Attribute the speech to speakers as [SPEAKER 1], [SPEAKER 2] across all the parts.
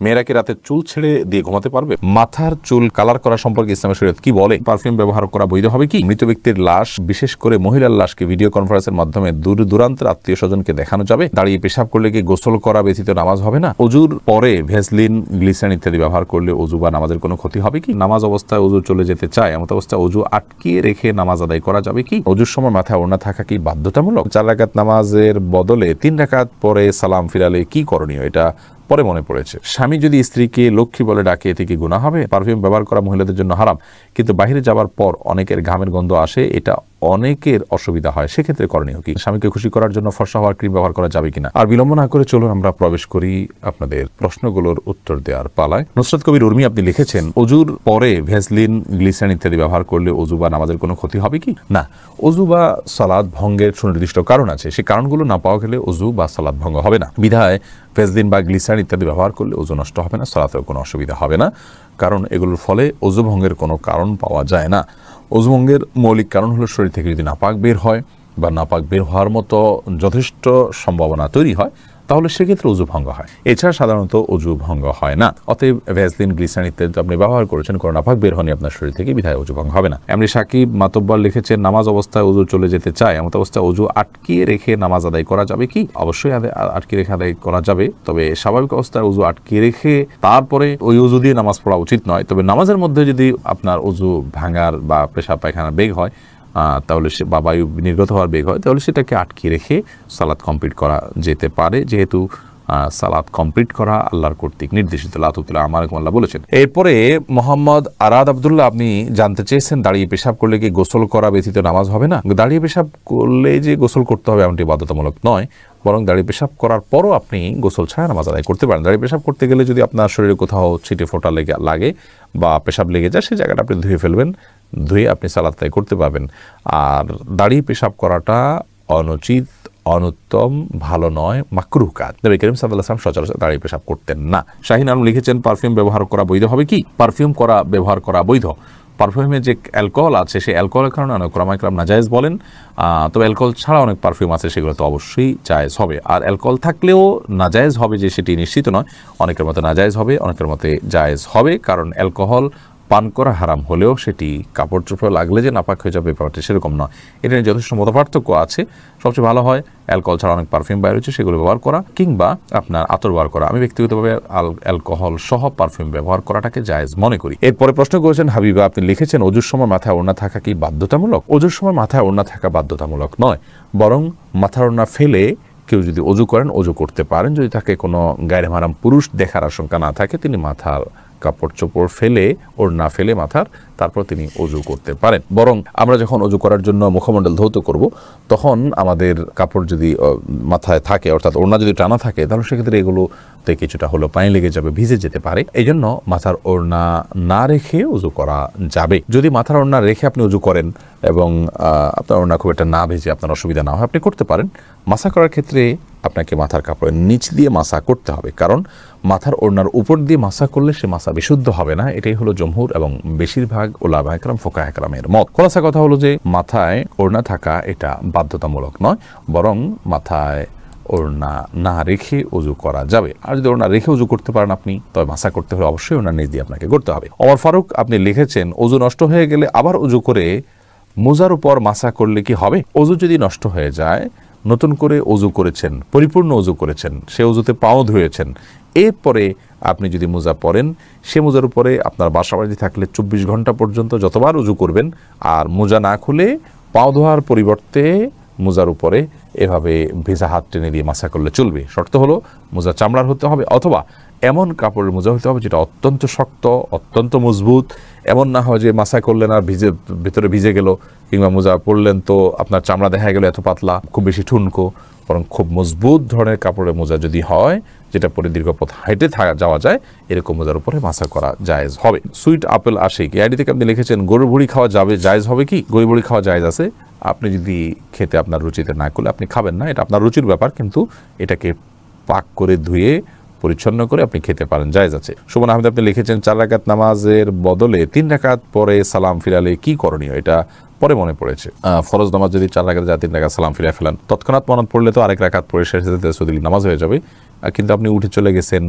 [SPEAKER 1] মেয়েরা কি রাতে চুল ছেড়ে দিয়ে ঘুমাতে পারবে? মাথার চুল কালার করা সম্পর্কে ইসলামের শরীয়ত কি বলে? পারফিউম ব্যবহার করা বৈধ হবে কি? মৃত ব্যক্তির লাশ, বিশেষ করে মহিলার লাশকে ভিডিও কনফারেন্সের মাধ্যমে দূর দূরান্তের আত্মীয় স্বজনকে দেখানো যাবে? দাঁড়িয়ে পেশাব করলে কি গোসল করা ব্যতীত নামাজ হবে না? অজুর পরে ভেসলিন, গ্লিসারিন ইত্যাদি ব্যবহার করলে অজু বা নামাজের কোনো ক্ষতি হবে কি? নামাজ অবস্থায় অজু চলে যেতে চায়, এমন অবস্থায় অজু আটকিয়ে রেখে নামাজ আদায় করা যাবে কি? অজুর সময় মাথায় ওড়না থাকা কি বাধ্যতামূলক? 4 রাকাত নামাজের বদলে 3 রাকাত পরে সালাম ফিরালে কি করণীয়? এটা পরে মনে পড়েছে। স্বামী যদি স্ত্রীকে লক্ষ্মী বলে ডাকে, এতে কি গুনাহ হবে? পারফিউম ব্যবহার করা মহিলাদের জন্য হারাম, কিন্তু বাইরে যাবার পর অনেকের ঘামের গন্ধ আসে, এটা অনেকের অসুবিধা হয়, সেক্ষেত্রে করণীয় কি? স্বামীকে খুশি করার জন্য ফর্সা হওয়ার ক্রিম ব্যবহার করা যাবে কিনা? আর বিলম্ব না করে চলুন আমরা প্রবেশ করি আপনাদের প্রশ্নগুলোর উত্তর দেওয়ার পালায়। নুসরাত কবির উর্মি আপনি লিখেছেন, অজুর পরে ভেসলিন, গ্লিসারিন ইত্যাদি ব্যবহার করলে অজু বা নামাজের কোনো ক্ষতি হবে কি? না, অজু বা সালাত ভঙ্গের সুনির্দিষ্ট কারণ আছে, সেই কারণগুলো না পাওয়া গেলে অজু বা সালাত ভঙ্গ হবে না। বিধায় ভেসলিন বা গ্লিসারিন ইত্যাদি ব্যবহার করলে অজু নষ্ট হবে না, সালাতেও কোনো অসুবিধা হবে না, কারণ এগুলোর ফলে অজু ভঙ্গের কোনো কারণ পাওয়া যায় না। অজু ভঙ্গের মৌলিক কারণ হলো শরীর থেকে যদি নাপাক বের হয় বা নাপাক বের হওয়ার মতো যথেষ্ট সম্ভাবনা তৈরি হয়, তাহলে সেক্ষেত্রে অজু ভঙ্গ হয়। এছাড়া সাধারণত অজু ভঙ্গ হয় না। অতএব ভ্যাসলিন, গ্লিসারিন ইত্যাদি আপনি ব্যবহার করেছেন, কোনো নাপাক বের হয়নি আপনার শরীর থেকে, বিধায় অজু ভঙ্গ হবে না। এমনি সাকিব মাতব্বর লিখেছেন, নামাজ অবস্থায় অজু চলে যেতে চায়, এমন অবস্থায় অজু আটকিয়ে রেখে নামাজ আদায় করা যাবে কি? অবশ্যই আটকিয়ে রেখে আদায় করা যাবে, তবে স্বাভাবিক অবস্থায় অজু আটকিয়ে রেখে তারপরে ওই অজু দিয়ে নামাজ পড়া উচিত নয়। তবে নামাজের মধ্যে যদি আপনার অজু ভাঙার বা পেশাব পায়খানার বেগ হয়, তাহলে সে বা বায়ু নির্গত হওয়ার বেগ হয়, তাহলে সেটাকে আটকিয়ে রেখে সালাত কমপ্লিট করা যেতে পারে, যেহেতু সালাত কমপ্লিট করা আল্লাহর কর্তৃক নির্দেশিত। আল্লাহ আমারকুমাল্লাহ বলেছেন। এরপরে মোহাম্মদ আরাদ আবদুল্লাহ আপনি জানতে চেয়েছেন, দাঁড়িয়ে পেশাব করলে কি গোসল করা ব্যতীত নামাজ হবে না? দাঁড়িয়ে পেশাব করলে যে গোসল করতে হবে এমনটি বাধ্যতামূলক নয়, বরং দাঁড়িয়ে পেশাব করার পরও আপনি গোসল ছাড়া নামাজ আদায় করতে পারেন। দাঁড়িয়ে পেশাব করতে গেলে যদি আপনার শরীরে কোথাও ছিটে ফোঁটা লাগে বা পেশাব লেগে যায়, সেই জায়গাটা আপনি ধুয়ে ফেলবেন, ধুয়ে আপনি সালাত আদায় করতে পারবেন। আর দাঁড়িয়ে পেশাব করাটা অনুচিত, অনুত্তম, ভালো নয়, মাকরুহ কাজ। নবী করিম সাল্লাল্লাহু আলাইহি ওয়াসাল্লাম সচরাচর দাঁড়িয়ে পেশাব করতেন না। শাহিন আলম লিখেছেন, পারফিউম ব্যবহার করা বৈধ হবে কি? পারফিউম ব্যবহার করা বৈধ। পারফিউমে যে অ্যালকোহল আছে, সেই অ্যালকোহলের কারণে অনেক ওলামা ইকরাম নাজায়েজ বলেন, তবে অ্যালকোহল ছাড়া অনেক পারফিউম আছে, সেগুলো তো অবশ্যই জায়েজ হবে। আর অ্যালকোহল থাকলেও নাজায়েজ হবে যে সেটি নিশ্চিত নয়, অনেকের মতে নাজায়েজ হবে, অনেকের মতে জায়েজ হবে, কারণ অ্যালকোহল পান করা হারাম হলেও সেটি কাপড় চোপড়ে লাগলে যে নাপাক হয়ে যাবে ব্যাপারটা সেরকম নয়। এটা নিয়ে যথেষ্ট মতপার্থক্য আছে। সবচেয়ে ভালো হয় অ্যালকোহল ছাড়া অনেক পারফিউম বাইরে রয়েছে, সেগুলো ব্যবহার করা, কিংবা আপনার আতর ব্যবহার করা। আমি ব্যক্তিগতভাবে অ্যালকোহল সহ পারফিউম ব্যবহার করাটাকে জায়েজ মনে করি। এরপরে প্রশ্ন করেছেন হাবিবা, আপনি লিখেছেন, অজুর সময় মাথায় ওড়না থাকা কি বাধ্যতামূলক? অজুর সময় মাথায় ওড়না থাকা বাধ্যতামূলক নয়, বরং মাথার ওড়না ফেলে কেউ যদি অজু করেন, অজু করতে পারেন। যদি তাকে কোনো গায়রে মাহরাম পুরুষ দেখার আশঙ্কা না থাকে, তিনি মাথার কাপড় চোপড় ফেলে, ওড়না ফেলে মাথার, তারপর তিনি অজু করতে পারেন। বরং আমরা যখন অজু করার জন্য মুখমণ্ডল ধৌত করব, তখন আমাদের কাপড় যদি মাথায় থাকে, অর্থাৎ ওড়না যদি টানা থাকে, তাহলে সেক্ষেত্রে এগুলোতে কিছুটা হলো পানি লেগে যাবে, ভিজে যেতে পারে। এই জন্য মাথার ওড়না না রেখে অজু করা যাবে। যদি মাথার ওড়না রেখে আপনি অজু করেন এবং আপনার ওড়না খুব একটা না ভেজে আপনার অসুবিধা না হয়, আপনি করতে পারেন। মাসা করার ক্ষেত্রে আপনাকে মাথার কাপড়ের নিচ দিয়ে মাসা করতে হবে, কারণ মাথার ওড়নার উপর দিয়ে মাসা করলে সে মাসা বিশুদ্ধ হবে না। এটাই হলো জমহুর এবং বেশিরভাগ উলামা ইকরাম, ফুকাহা ইকরামের মত। খোলাসা কথা হলো যে মাথায় ওড়না থাকা এটা বাধ্যতামূলক নয়, বরং মাথায় ওড়না না রেখে অজু করা যাবে। আর যদি ওড়না রেখে অজু করতে পারেন আপনি, তবে মাসা করতে হলে অবশ্যই ওড়নার নিচ দিয়ে আপনাকে করতে হবে। ওমর ফারুক আপনি লিখেছেন, অজু নষ্ট হয়ে গেলে আবার অজু করে মোজার উপর মাসা করলে কি হবে? অজু যদি নষ্ট হয়ে যায়, নতুন করে অজু করেছেন, পরিপূর্ণ অজু করেছেন, সে অজুতে পাও ধুয়েছেন, এরপরে আপনি যদি মোজা পরেন, সে মোজার উপরে আপনার বাসাবাড়ি থাকলে 24 ঘন্টা পর্যন্ত যতবার অজু করবেন, আর মোজা না খুলে পাও ধোয়ার পরিবর্তে মোজার উপরে এভাবে ভেজা হাত টেনে দিয়ে মাসা করলে চলবে। শর্ত হলো মোজা চামড়ার হতে হবে, অথবা এমন কাপড়ের মোজা হতে হবে যেটা অত্যন্ত শক্ত, অত্যন্ত মজবুত। এমন না হয় যে মাসা করলেন আর ভিতরে ভিজে গেল, কিংবা মোজা পরলেন তো আপনার চামড়া দেখা গেল এত পাতলা, খুব বেশি ঠুনকো। বরং খুব মজবুত ধরনের কাপড়ের মোজা যদি হয়, যেটা পরে দীর্ঘ পথ হাইটে যাওয়া যায়, এরকম মোজার উপরে মাসা করা জায়েজ হবে। সুইট আপেল আশিক আইডি থেকে আপনি লিখেছেন, গরুর ভুঁড়ি খাওয়া যাবে, জায়েজ হবে কি? গরুর ভুঁড়ি খাওয়া জায়েজ আছে। আপনি যদি খেতে আপনার রুচিতে না করলে আপনি খাবেন না, এটা আপনার রুচির ব্যাপার, কিন্তু এটাকে পাক করে ধুয়ে পরিচ্ছন্ন করে আপনি খেতে পারেন, জায়েজ আছে। সুমন আহমেদ আপনি লিখেছেন, 4 রাকাত নামাজের বদলে 3 রাকাত পরে সালাম ফিরালে কি করণীয়? এটা পরে মনে পড়েছে। ফরজ নামাজ যদি 4 রাকাত যায়, 3 রাকাত সালাম ফিরে ফেলান। তৎক্ষণাৎ মনে পড়লে তো আরেক রাকাত পরে শেষ দিলি নামাজ হয়ে যাবে, কিন্তু আপনি উঠে চলে গেছেন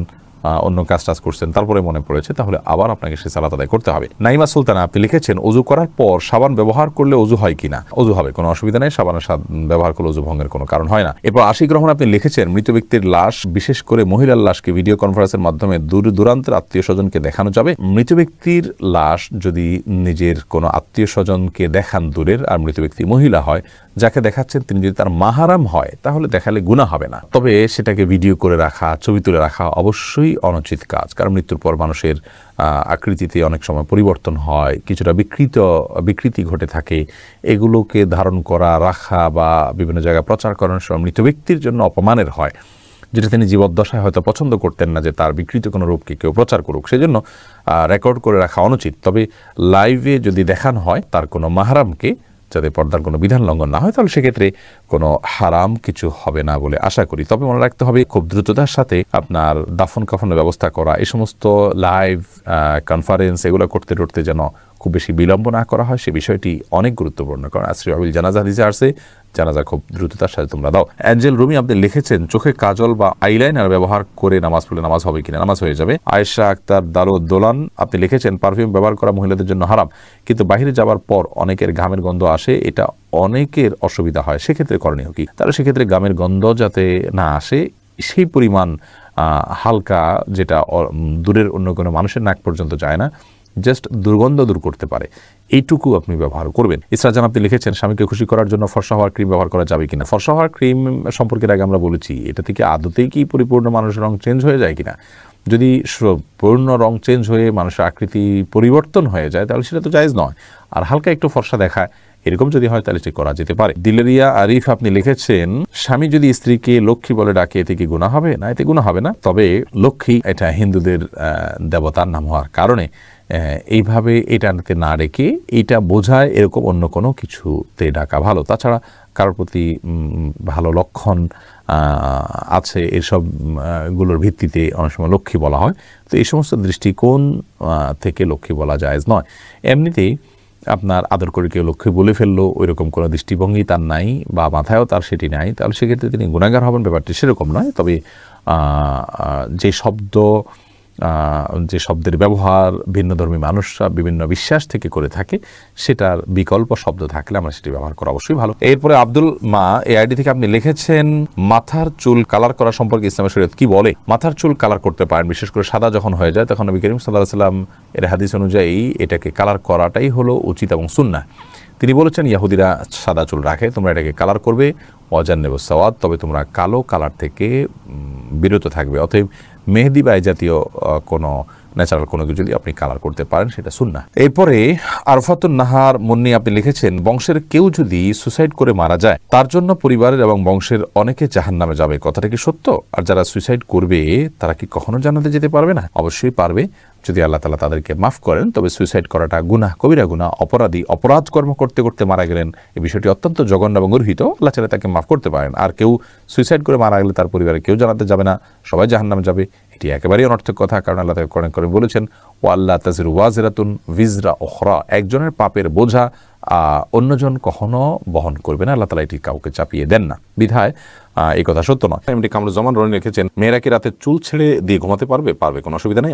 [SPEAKER 1] অন্য কাজ টাজ করছেন, তারপরে মনে পড়েছে, তাহলে আবার আপনাকে সে সালাত আদায় করতে হবে। নাইমা সুলতানা আপনি লিখেছেন, অজু করার পর সাবান ব্যবহার করলে অজু হয় কিনা? অজু হবে, কোনো অসুবিধা নেই, সাবানের ব্যবহার করলে অজু ভঙ্গের কোনো কারণ হয় না। এরপর আশিক রহমান আপনি লিখেছেন, মৃত ব্যক্তির লাশ, বিশেষ করে মহিলার লাশকে ভিডিও কনফারেন্সের মাধ্যমে দূর দূরান্তের আত্মীয় স্বজনকে দেখানো যাবে? মৃত ব্যক্তির লাশ যদি নিজের কোনো আত্মীয় স্বজনকে দেখান দূরের, আর মৃত ব্যক্তি মহিলা হয়, যাকে দেখাচ্ছেন তিনি যদি তার মাহারাম হয়, তাহলে দেখালে গুনাহ হবে না। তবে সেটাকে ভিডিও করে রাখা, ছবি তুলে রাখা অবশ্যই অনুচিত কাজ, কারণ মৃত্যুর পর মানুষের আকৃতিতে অনেক সময় পরিবর্তন হয়, কিছুটা বিকৃতি ঘটে থাকে। এগুলোকে ধারণ করা, রাখা বা বিভিন্ন জায়গায় প্রচার করানোর সময় মৃত ব্যক্তির জন্য অপমানের হয়, যেটা তিনি জীবদ্দশায় হয়তো পছন্দ করতেন না যে তার বিকৃত কোনো রূপকে কেউ প্রচার করুক, সেজন্য রেকর্ড করে রাখা অনুচিত। তবে লাইভে যদি দেখানো হয় তার কোনো মাহারামকে, যাতে পর্দার কোনো বিধান লঙ্ঘন না হয়, তাহলে সেক্ষেত্রে কোনো হারাম কিছু হবে না বলে আশা করি। তবে মনে রাখতে হবে, খুব দ্রুততার সাথে আপনার দাফন কাফনের ব্যবস্থা করা, এই সমস্ত লাইভ কনফারেন্স এগুলো করতে যেন খুব বেশি বিলম্ব না করা হয়, সে বিষয়টি অনেক গুরুত্বপূর্ণ। কারণ আসরি আবিল জানাজা হাদিসে আসছে, জানাজা খুব দ্রুততার সাথে তোমরা দাও। অ্যাঞ্জেল রুমি আপনি লিখেছেন, চোখে কাজল বা আইলাইনার ব্যবহার করে নামাজ পড়লে নামাজ হবে কিনা? নামাজ হয়ে যাবে। আয়েশা আক্তার দারুদ্দোলান আপনি লিখেছেন, পারফিউম ব্যবহার করা মহিলাদের জন্য হারাম, কিন্তু বাইরে যাবার পর অনেকের ঘামের গন্ধ আসে, এটা অনেকের অসুবিধা হয়, সেক্ষেত্রে করণীয় কি? তাহলে সেক্ষেত্রে ঘামের গন্ধ যাতে না আসে সেই পরিমাণ হালকা, যেটা দূরের অন্য কোনো মানুষের নাক পর্যন্ত যায় না, জাস্ট দুর্গন্ধ দূর করতে পারে, এইটুকু আপনি ব্যবহার করবেন। ইসরাজান আপনি লিখেছেন, স্বামীকে খুশি করার জন্য ফর্সা হওয়ার ক্রিম ব্যবহার করা যাবে কিনা? ফর্সা হওয়ার ক্রিম সম্পর্কে আগে আমরা বলেছি, এটা থেকে আদতেই কি পরিপূর্ণ মানুষের রং চেঞ্জ হয়ে যায় কিনা? যদি পূর্ণ রং চেঞ্জ হয়ে মানুষের আকৃতি পরিবর্তন হয়ে যায়, তাহলে সেটা তো জায়েজ নয়। আর হালকা একটু ফর্সা দেখায়, এরকম যদি হয় তাহলে ঠিক করা যেতে পারে। দিলেরিয়া আরিফ আপনি লিখেছেন, স্বামী যদি স্ত্রীকে লক্ষ্মী বলে ডাকে, এতে কি গুনাহ হবে? না, এতে গুনাহ হবে না। তবে লক্ষ্মী এটা হিন্দুদের দেবতার নাম হওয়ার কারণে এইভাবে এটাতে না রেখে এটা বোঝায় এরকম অন্য কোনো কিছুতে ডাকা ভালো। তাছাড়া কারোর প্রতি ভালো লক্ষণ আছে, এসব গুলোর ভিত্তিতে অনেক সময় লক্ষ্মী বলা হয়। তো এই সমস্ত দৃষ্টিকোণ থেকে লক্ষ্মী বলা জায়েজ নয়। এমনিতেই আপনার আদর করে কেউ লক্ষ্মী বলে ফেললো, ওই রকম কোনো দৃষ্টিভঙ্গি তার নাই বা মাথায়ও তার সেটি নাই, তাহলে সেক্ষেত্রে তিনি গুনাহগার হবেন, ব্যাপারটি সেরকম নয়। তবে যে শব্দের ব্যবহার ভিন্নধর্মী মানুষরা বিভিন্ন বিশ্বাস থেকে করে থাকে, সেটার বিকল্প শব্দ থাকলে আমরা সেটি ব্যবহার করা অবশ্যই ভালো। এরপরে আব্দুল মা এই আইডি থেকে আপনি লিখেছেন, মাথার চুল কালার করা সম্পর্কে ইসলামের শরীয়ত কি বলে? মাথার চুল কালার করতে পারেন, বিশেষ করে সাদা যখন হয়ে যায়, তখন নবী করিম সাল্লাল্লাহু আলাইহি ওয়াসাল্লাম এর হাদিস অনুযায়ী এটাকে কালার করাটাই হলো উচিত এবং সুন্নাহ। তিনি বলেছেন, ইয়াহুদিরা সাদা চুল রাখে, তোমরা এটাকে কালার করবে, ওয়াজান্নেবু সাওয়াদ, তবে তোমরা কালো কালার থেকে বিরত থাকবে। অতএব মেহেদি বা এই জাতীয় কোনো ন্যাচারাল কোনো কিছু যদি আপনি কালার করতে পারেন, সেটা সুন্নাহ। এরপরে আরফাতুন নাহার মুন্নি আপনি লিখেছেন, বংশের কেউ যদি সুসাইড করে মারা যায়, তার জন্য পরিবারের এবং বংশের অনেকে জাহান্নামে যাবে, কথাটা কি সত্য? আর যারা সুইসাইড করবে তারা কি কখনো জান্নাতে যেতে পারবে না? অবশ্যই পারবে, যদি আল্লাহ তাআলা তাদেরকে মাফ করেন। তবে সুইসাইড করাটা গুনাহ, কবিরা গুনাহ, অপরাধ কর্ম করতে করতে মারা গেলেন, এই বিষয়টি অত্যন্ত জঘন্য এবং গর্হিত। আল্লাহ তাআলা তাকে মাফ করতে পারেন। আর কেউ সুইসাইড করে মারা গেলে তার পরিবারে কেউ জান্নাতে যাবে না, সবাই জাহান্নামে যাবে, এটি একেবারেই অনর্থক কথা। কারণ আল্লাহ তাআলা কোরআন করে বলেছেন, ওয়াল্লা তাজিরু ওয়াজিরাতুন ভিজরা উখরা, একজনের পাপের বোঝা অন্যজন কখনো বহন করবে না, আল্লাহ তাআলা এটি কাউকে চাপিয়ে দেন না, বিধায় এই কথা সত্য নয়। এমডি কামরুজ্জামান রনি লিখেছেন, মেয়েরা কি রাতে চুল ছেড়ে দিয়ে ঘুমাতে পারবে? পারবে, কোনো অসুবিধা নেই।